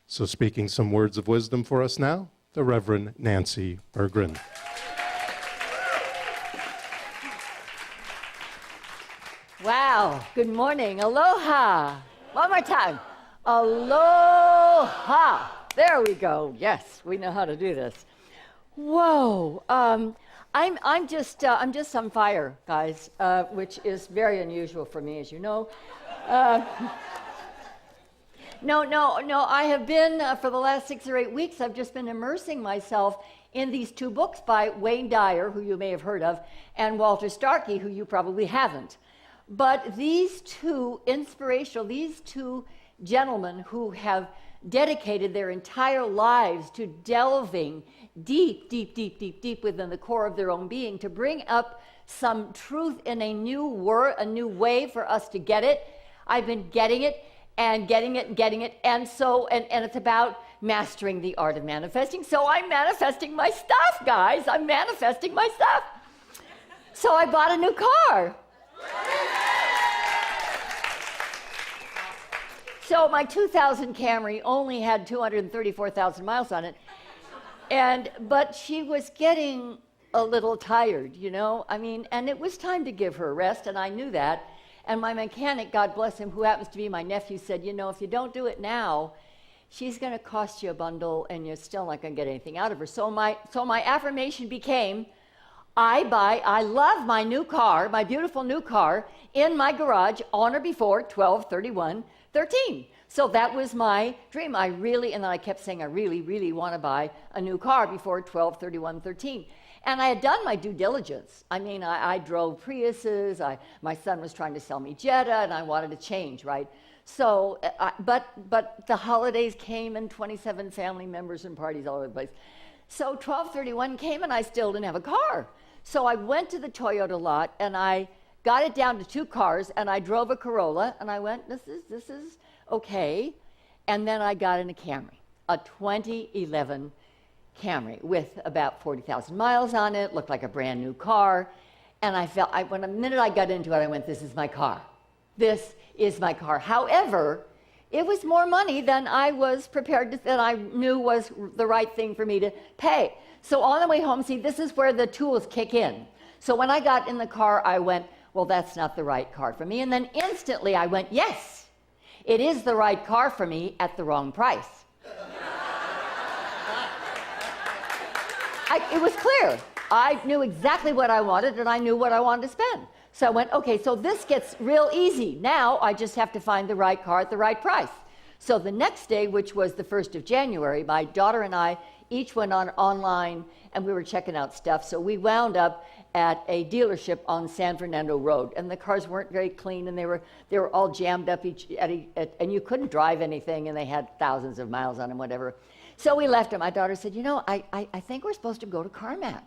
So speaking some words of wisdom for us now, the Reverend Nancy Berggren. Wow, good morning. Aloha. One more time. Aloha. There we go. Yes, we know how to do this. Whoa. I'm just on fire, guys, which is very unusual for me, as you know. No. I have been, for the last 6 or 8 weeks, I've just been immersing myself in these 2 books by Wayne Dyer, who you may have heard of, and Walter Starkey, who you probably haven't. But these 2 these 2 gentlemen who have dedicated their entire lives to delving deep within the core of their own being to bring up some truth in a new way for us to get it. I've been getting it, and so it's about mastering the art of manifesting. So I'm manifesting my stuff, guys. I'm manifesting my stuff. So I bought a new car. So my 2000 Camry only had 234,000 miles on it, but she was getting a little tired, you know? I mean, and it was time to give her a rest, and I knew that. And my mechanic, God bless him, who happens to be my nephew, said, you know, if you don't do it now, she's going to cost you a bundle, and you're still not going to get anything out of her. So my affirmation became, I love my new car, my beautiful new car, in my garage on or before 12/31/13. So that was my dream. And then I kept saying, I really want to buy a new car before 12/31/13. And I had done my due diligence. I mean, I drove Priuses. My son was trying to sell me Jetta, and I wanted to change, right? So, but the holidays came, and 27 family members and parties all over the place. So 12/31 came, and I still didn't have a car. So I went to the Toyota lot, and I got it down to 2 cars, and I drove a Corolla, and I went, this is okay. And then I got in a Camry, a 2011 Camry with about 40,000 miles on it, looked like a brand new car. And when the minute I got into it, I went, this is my car. This is my car. However, it was more money than I was prepared to, that I knew was the right thing for me to pay. So on the way home, see, this is where the tools kick in. So when I got in the car, I went, well, that's not the right car for me. And then instantly I went, yes, it is the right car for me at the wrong price. It was clear. I knew exactly what I wanted, and I knew what I wanted to spend. So I went, okay, so this gets real easy. Now I just have to find the right car at the right price. So the next day, which was the 1st of January, my daughter and I each went online, and we were checking out stuff. So we wound up at a dealership on San Fernando Road, and the cars weren't very clean, and they were all jammed up and you couldn't drive anything, and they had thousands of miles on them, whatever. So we left, and my daughter said, you know, I think we're supposed to go to CarMax.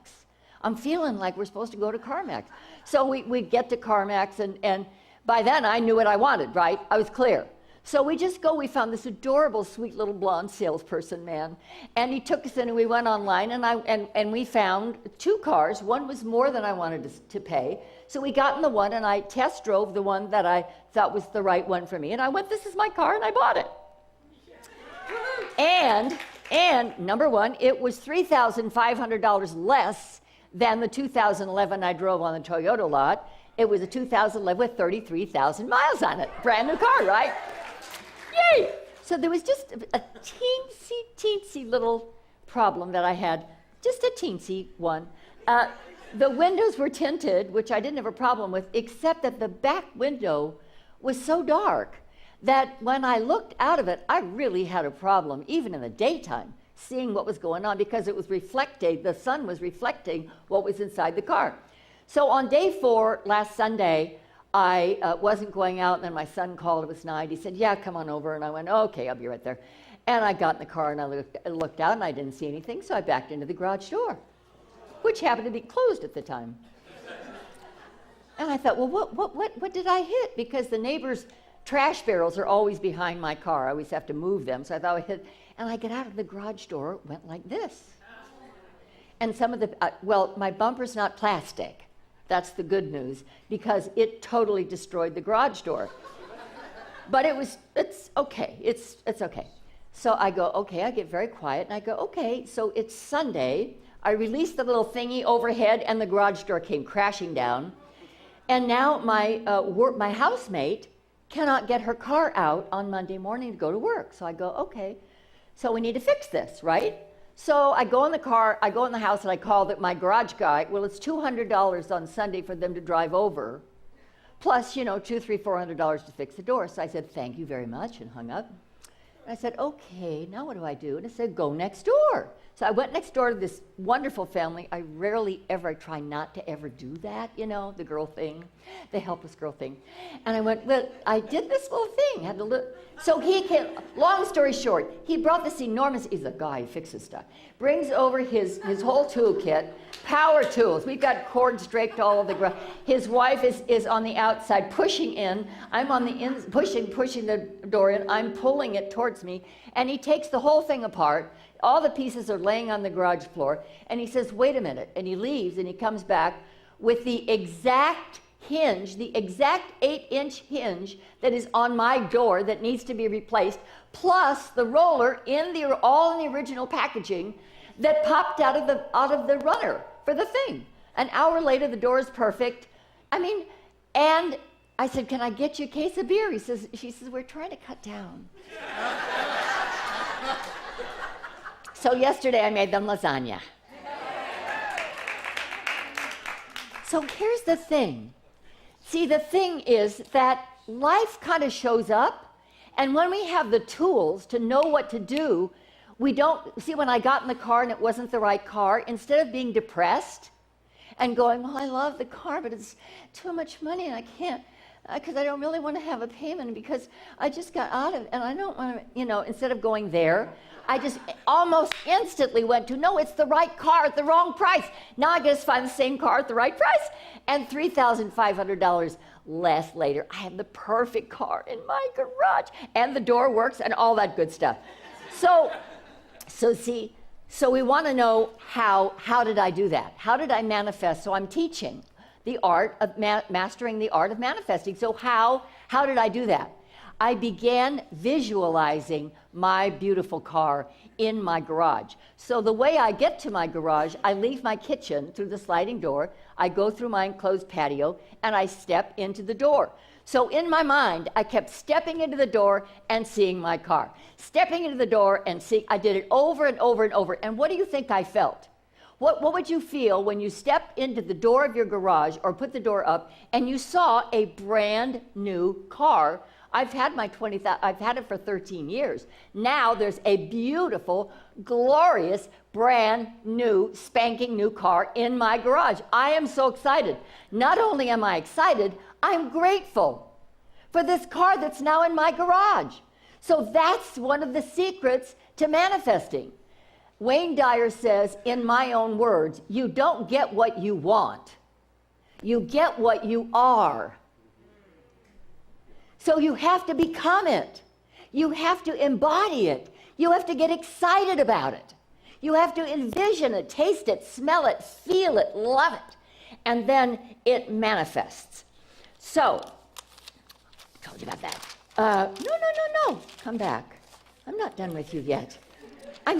I'm feeling like we're supposed to go to CarMax. So we get to CarMax, and by then I knew what I wanted, right? I was clear. So we just go, we found this adorable, sweet little blonde salesperson man, and he took us in, and we went online, and we found 2 cars. One was more than I wanted to pay. So we got in the one, and I test drove the one that I thought was the right one for me. And I went, this is my car, and I bought it. And number one, it was $3,500 less than the 2011 I drove on the Toyota lot. It was a 2011 with 33,000 miles on it. Brand new car, right? Yay! So there was just a teensy little problem that I had, just a teensy one. The windows were tinted, which I didn't have a problem with, except that the back window was so dark that when I looked out of it, I really had a problem, even in the daytime, seeing what was going on, because it was reflecting, the sun was reflecting what was inside the car. So on day 4, last Sunday, I wasn't going out, and then my son called, it was night. He said, yeah, come on over, and I went, okay, I'll be right there. And I got in the car, and I looked out, and I didn't see anything, so I backed into the garage door, which happened to be closed at the time. And I thought, well, what did I hit? Because the neighbors' trash barrels are always behind my car. I always have to move them. So I thought I hit, and I get out of the garage door, went like this. And some of the, my bumper's not plastic. That's the good news, because it totally destroyed the garage door. But it's okay. It's okay. So I go, okay, I get very quiet, and I go, okay, so it's Sunday. I released the little thingy overhead, and the garage door came crashing down. And now my housemate cannot get her car out on Monday morning to go to work. So I go, okay, so we need to fix this, right? So I go in the car, I go in the house, and I call my garage guy. Well, it's $200 on Sunday for them to drive over, plus, $200, $300, $400 to fix the door. So I said, thank you very much, and hung up. And I said, okay, now what do I do? And it said, go next door. So I went next door to this wonderful family. I rarely ever, I try not to ever do that, the girl thing, the helpless girl thing. And I went, well, I did this little thing, had to look. So he came, long story short, he brought this enormous, he's a guy, he fixes stuff, brings over his whole toolkit, power tools. We've got cords draped all over the ground. His wife is on the outside pushing in. I'm on the in, pushing the door in. I'm pulling it towards me. And he takes the whole thing apart. All the pieces are laying on the garage floor. And he says, wait a minute. And he leaves and he comes back with the exact hinge, the exact 8-inch hinge that is on my door that needs to be replaced, plus the roller all in the original packaging that popped out of the runner for the thing. An hour later, the door is perfect. And I said, can I get you a case of beer? She says, we're trying to cut down. So yesterday I made them lasagna. So here's the thing. See, the thing is that life kind of shows up, and when we have the tools to know what to do, we don't, see, when I got in the car and it wasn't the right car, instead of being depressed and going, well, I love the car, but it's too much money and I can't, because I don't really want to have a payment because I just got out of it and I don't want to, instead of going there, I just almost instantly went to, no, it's the right car at the wrong price. Now I just find the same car at the right price. And $3,500 less later, I have the perfect car in my garage and the door works and all that good stuff. So we want to know how did I do that? How did I manifest? So I'm teaching the art of mastering the art of manifesting. So how did I do that? I began visualizing my beautiful car in my garage. So the way I get to my garage, I leave my kitchen through the sliding door, I go through my enclosed patio, and I step into the door. So in my mind, I kept stepping into the door and seeing my car. Stepping into the door and seeing, I did it over and over and over. And what do you think I felt? What would you feel when you stepped into the door of your garage or put the door up and you saw a brand new car? I've had it for 13 years. Now there's a beautiful, glorious, brand new, spanking new car in my garage. I am so excited. Not only am I excited, I'm grateful for this car that's now in my garage. So that's one of the secrets to manifesting. Wayne Dyer says, in my own words, you don't get what you want. You get what you are. So you have to become it. You have to embody it. You have to get excited about it. You have to envision it, taste it, smell it, feel it, love it. And then it manifests. So, I told you about that. No. Come back. I'm not done with you yet. I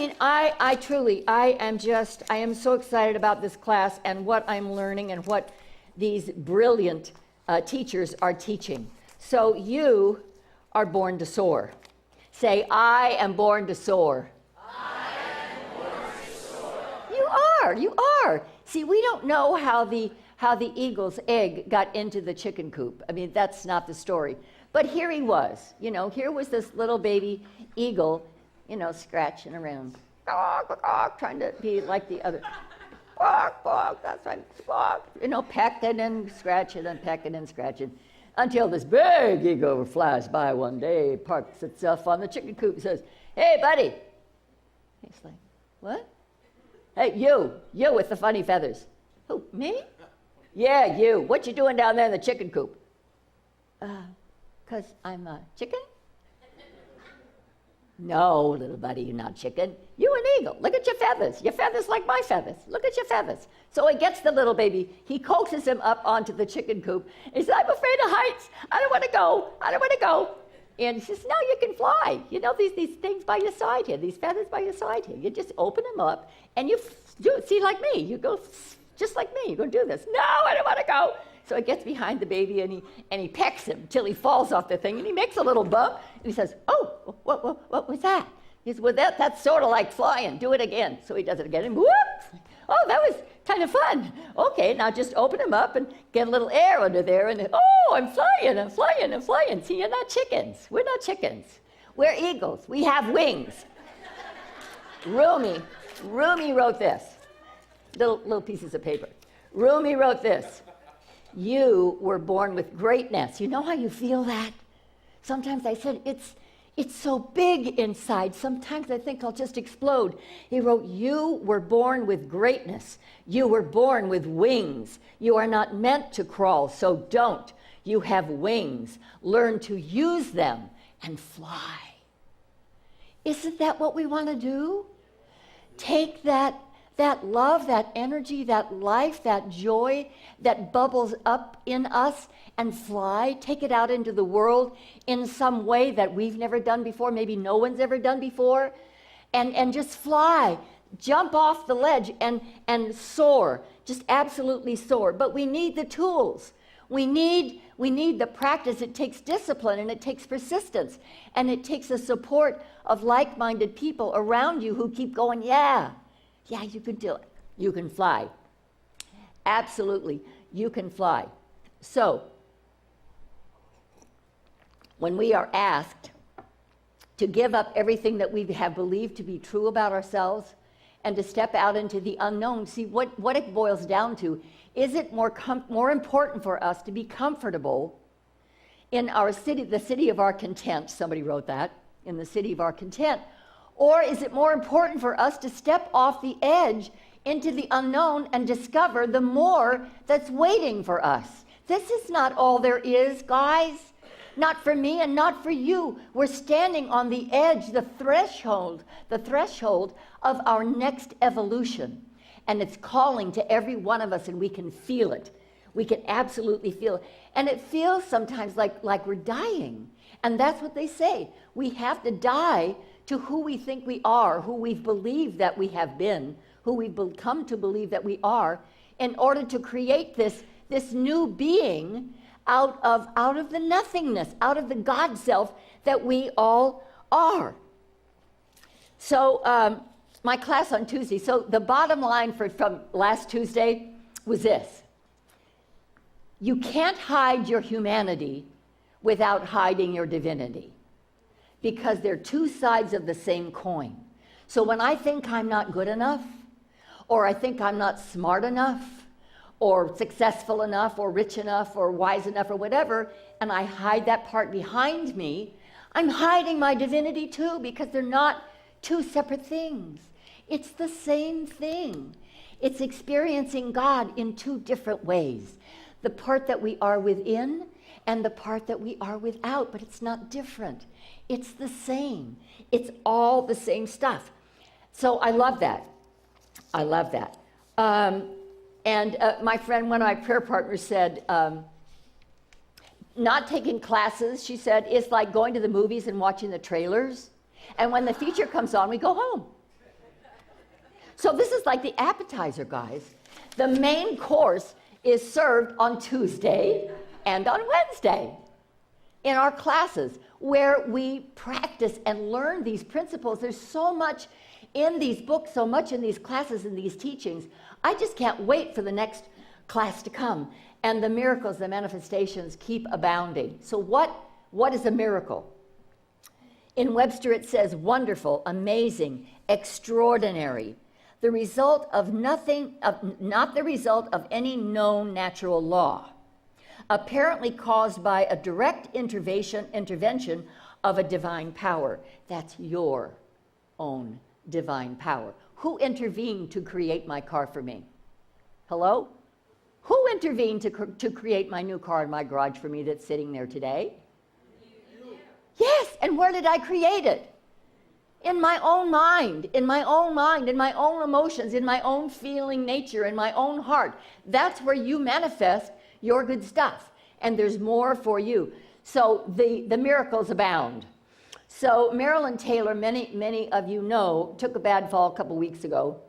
am so excited about this class and what I'm learning and what these brilliant teachers are teaching. So you are born to soar. Say, I am born to soar. I am born to soar. You are. See, we don't know how the eagle's egg got into the chicken coop. That's not the story. But here he was. Here was this little baby eagle, scratching around, trying to be like the other. That's right. Pecking and scratching and pecking and scratching. Until this big eagle flies by one day, parks itself on the chicken coop and says, hey, buddy. He's like, what? Hey, you with the funny feathers. Who, me? Yeah, you. What you doing down there in the chicken coop? 'Cause I'm a chicken? No, little buddy, you're not chicken. You're an eagle. Look at your feathers. Your feathers like my feathers. Look at your feathers. So he gets the little baby. He coaxes him up onto the chicken coop. He says, I'm afraid of heights. I don't want to go. And he says, no, you can fly. You know, these things by your side here, these feathers by your side here. You just open them up and you do it. See, like me, you go just like me. You're going to do this. No, I don't want to go. So he gets behind the baby and he pecks him till he falls off the thing and he makes a little bump. And he says, oh, what was that? He says, well, that's sort of like flying. Do it again. So he does it again and whoop. Oh, that was kind of fun. Okay, now just open them up and get a little air under there. And oh, I'm flying. See, you're not chickens. We're not chickens. We're eagles. We have wings. Rumi wrote this. Little pieces of paper. Rumi wrote this. You were born with greatness. You know how you feel that? Sometimes I said, it's so big inside. Sometimes I think I'll just explode. He wrote, you were born with greatness. You were born with wings. You are not meant to crawl, so don't. You have wings. Learn to use them and fly. Isn't that what we want to do? Take that love, that energy, that life, that joy that bubbles up in us and fly, take it out into the world in some way that we've never done before, maybe no one's ever done before, and just fly, jump off the ledge and soar, just absolutely soar. But we need the tools. We need the practice. It takes discipline and it takes persistence and it takes the support of like-minded people around you who keep going, yeah, you can do it. You can fly. Absolutely, you can fly. So, when we are asked to give up everything that we have believed to be true about ourselves and to step out into the unknown, see what it boils down to, is it more important for us to be comfortable in our city, the city of our content, somebody wrote that, in the city of our content, or is it more important for us to step off the edge into the unknown and discover the more that's waiting for us? This is not all there is, guys. Not for me and not for you. We're standing on the edge, the threshold of our next evolution. And it's calling to every one of us, and we can feel it. We can absolutely feel it. And it feels sometimes like we're dying. And that's what they say. We have to die to who we think we are, who we've believed that we have been, who we've come to believe that we are, in order to create this new being out of the nothingness, out of the God self that we all are. So my class on Tuesday, so the bottom line from last Tuesday was this. You can't hide your humanity without hiding your divinity, because they're two sides of the same coin. So when I think I'm not good enough, or I think I'm not smart enough, or successful enough, or rich enough, or wise enough, or whatever, and I hide that part behind me, I'm hiding my divinity too, because they're not two separate things. It's the same thing. It's experiencing God in two different ways. The part that we are within and the part that we are without, but it's not different. It's the same. It's all the same stuff. So I love that. I love that. And my friend, one of my prayer partners, said, not taking classes, she said, is like going to the movies and watching the trailers. And when the feature comes on, we go home. So this is like the appetizer, guys. The main course is served on Tuesday and on Wednesday in our classes, where we practice and learn these principles. There's so much in these books, so much in these classes and these teachings. I just can't wait for the next class to come. And the miracles, the manifestations keep abounding. So what is a miracle? In Webster it says wonderful, amazing, extraordinary. The result of not the result of any known natural law, apparently caused by a direct intervention of a divine power. That's your own divine power. Who intervened to create my car for me? Hello? Who intervened to create my new car in my garage for me that's sitting there today? You. Yes, and where did I create it? In my own mind, in my own emotions, in my own feeling nature, in my own heart. That's where you manifest your good stuff. And there's more for you. So the miracles abound. So Marilyn Taylor, many of you know, took a bad fall a couple weeks ago,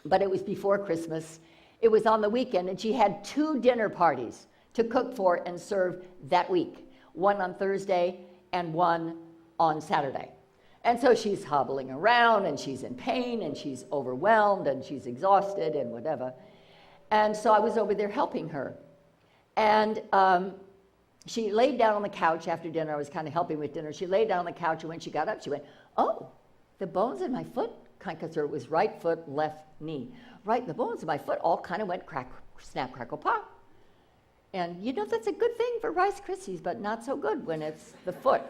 but it was before Christmas. It was on the weekend, and she had 2 dinner parties to cook for and serve that week, one on Thursday and one on Saturday. And so she's hobbling around, and she's in pain, and she's overwhelmed, and she's exhausted, and whatever. And so I was over there helping her. And she laid down on the couch after dinner. I was kind of helping with dinner. She laid down on the couch, and when she got up, she went, oh, the bones in my foot, because it was right foot, left knee. Right, the bones in my foot all kind of went crack, snap, crackle, pop. And you know, that's a good thing for Rice Krispies, but not so good when it's the foot.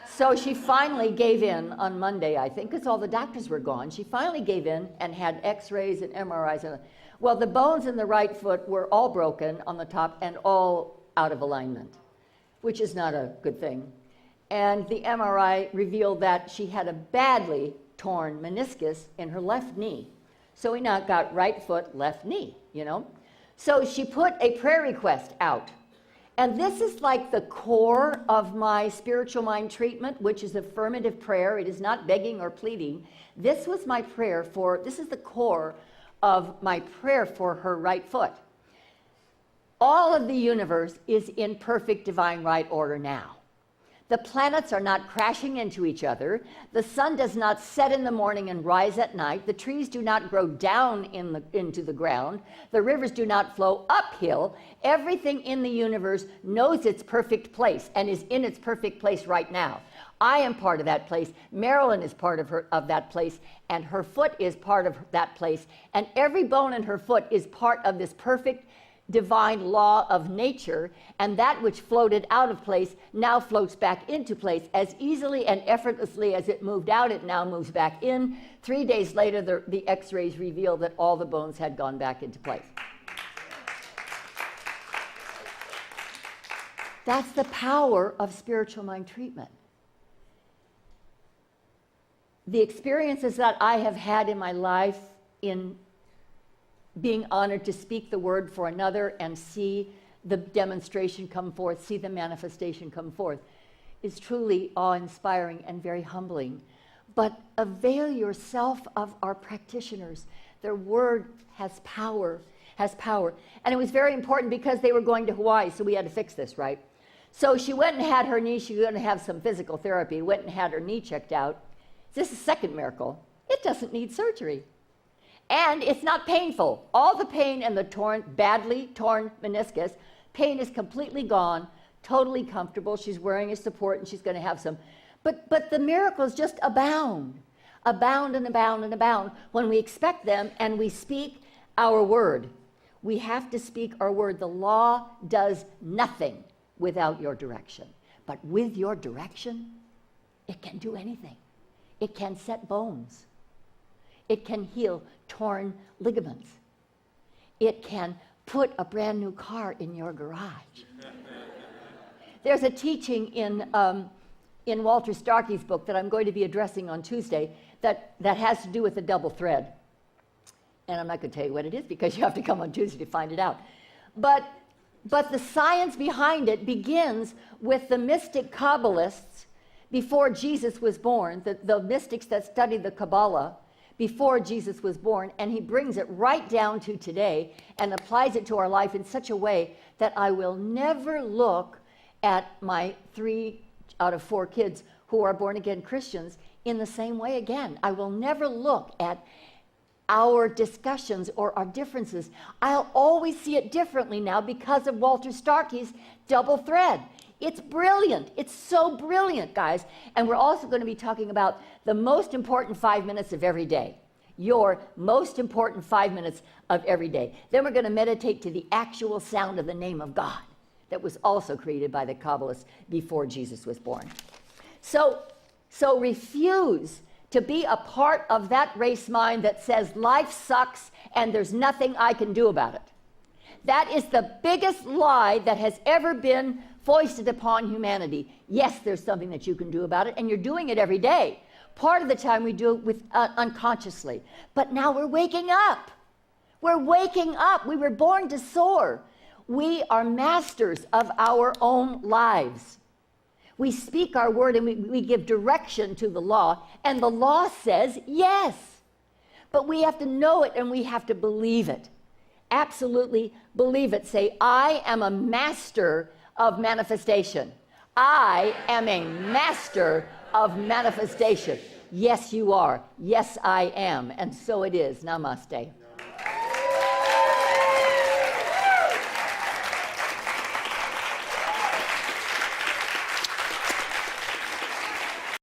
So she finally gave in on Monday, I think, because all the doctors were gone. She finally gave in and had x-rays and MRIs. Well, the bones in the right foot were all broken on the top and all out of alignment, which is not a good thing. And the MRI revealed that she had a badly torn meniscus in her left knee. So we now got right foot, left knee, you know. So she put a prayer request out. And this is like the core of my spiritual mind treatment, which is affirmative prayer. It is not begging or pleading. This was my prayer this is the core of my prayer for her right foot. All of the universe is in perfect divine right order now. The planets are not crashing into each other. The sun does not set in the morning and rise at night. The trees do not grow down into the ground. The rivers do not flow uphill. Everything in the universe knows its perfect place and is in its perfect place right now. I am part of that place. Marilyn is part of that place, and her foot is part of that place. And every bone in her foot is part of this perfect divine law of nature, and that which floated out of place now floats back into place as easily and effortlessly as it moved out. It now moves back in. 3 days later, the x-rays revealed that all the bones had gone back into place. That's the power of spiritual mind treatment. The experiences that I have had in my life in being honored to speak the word for another and see the demonstration come forth, see the manifestation come forth, is truly awe-inspiring and very humbling. But avail yourself of our practitioners. Their word has power, And it was very important because they were going to Hawaii, so we had to fix this, right? So she went and had her knee, she was going to have some physical therapy, went and had her knee checked out. This is the second miracle. It doesn't need surgery. And it's not painful. All the pain and the badly torn meniscus, pain is completely gone, totally comfortable. She's wearing a support and she's going to have some. But the miracles just abound and abound and abound when we expect them and we speak our word. We have to speak our word. The law does nothing without your direction. But with your direction, it can do anything. It can set bones. It can heal torn ligaments. It can put a brand new car in your garage. There's a teaching in Walter Starkey's book that I'm going to be addressing on Tuesday that has to do with the double thread. And I'm not going to tell you what it is because you have to come on Tuesday to find it out. But the science behind it begins with the mystic Kabbalists before Jesus was born, the mystics that studied the Kabbalah, before Jesus was born, and he brings it right down to today and applies it to our life in such a way that I will never look at my 3 out of 4 kids who are born-again Christians in the same way again. I will never look at our discussions or our differences. I'll always see it differently now because of Walter Starkey's double thread. It's brilliant. It's so brilliant, guys. And we're also going to be talking about the most important 5 minutes of every day. Your most important 5 minutes of every day. Then we're going to meditate to the actual sound of the name of God that was also created by the Kabbalists before Jesus was born. So refuse to be a part of that race mind that says life sucks and there's nothing I can do about it. That is the biggest lie that has ever been foisted upon humanity. Yes, there's something that you can do about it, and you're doing it every day. Part of the time we do it with unconsciously. But now we're waking up. We're waking up. We were born to soar. We are masters of our own lives. We speak our word and we give direction to the law, and the law says yes. But we have to know it and we have to believe it. Absolutely believe it. Say, I am a master of manifestation. I am a master of manifestation. Yes, you are. Yes, I am. And so it is. Namaste.